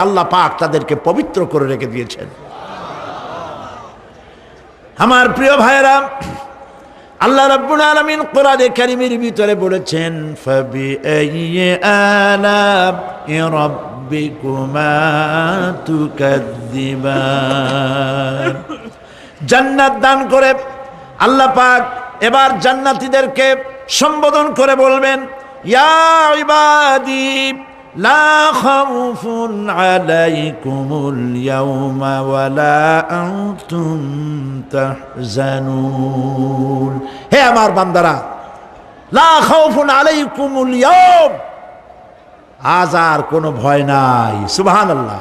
আল্লাহ পাক তাদেরকে পবিত্র করে রেখে দিয়েছেন। আমার প্রিয় ভাইরা, আল্লাহ রাব্বুল আলামিন কোরআনে কারীমের ভিতরে বলেছেন, ফাবিআইয়ি আলা'i রাব্বিকুমা তুকাযযিবান। জান্নাত দান করে আল্লাহ পাক এবার জান্নাতীদেরকে সম্বোধন করে বলবেন, ইয়া ইবাদি লা খাউফুন আলাইকুমুল ইয়াওমা ওয়ালা আনতুম তাহজানুন। হে আমার বান্দারা, লা খাউফুন আলাইকুমুল ইয়াওম, আজ আর কোনো ভয় নাই। সুবহানাল্লাহ,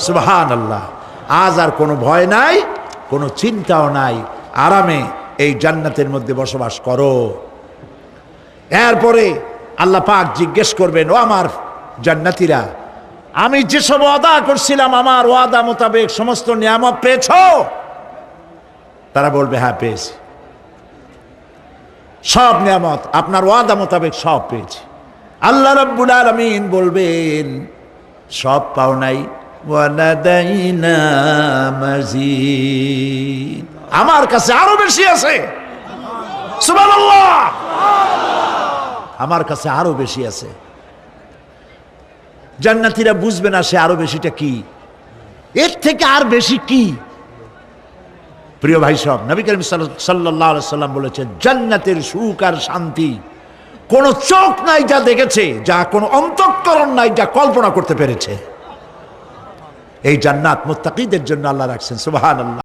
সুবহানাল্লাহ। আজ আর কোনো ভয় নাই, কোনো চিন্তাও নাই, আরামে এই জান্নাতের মধ্যে বসবাস করো। এরপরে আল্লাহ পাক জিজ্ঞেস করবেন, ও আমার জান্নাতীরা, আমি যেসব ওয়াদা করছিলাম আমার ওয়াদা মোতাবেক সমস্ত নিয়ামত পেয়েছো? তারা বলবে, হ্যাঁ পেয়েছি, সব নিয়ামত আপনার ওয়াদা মোতাবেক সব পেয়েছি। আল্লাহ রাব্বুল আলামিন বলবেন, সব পাও নাই, ওয়ালাদাইনা মাজিদ, আমার কাছে আরো বেশি আছে। সুবহানাল্লাহ, আমার কাছে আরো বেশি আছে। জান্নাতীরা বুঝবে না সে আরো বেশিটা কি, এর থেকে আর বেশি কি। প্রিয় ভাই সব, নবী করিম সাল্লাল্লাহু আলাইহি সাল্লাম বলেছেন, জান্নাতের সুখ আর শান্তি কোন চোখ নাই যা দেখেছে, যা কোন অন্তঃকরণ নাই যা কল্পনা করতে পেরেছে। এই জান্নাত মুত্তাকীদের জন্য আল্লাহ রাখছেন। সুবহানাল্লাহ।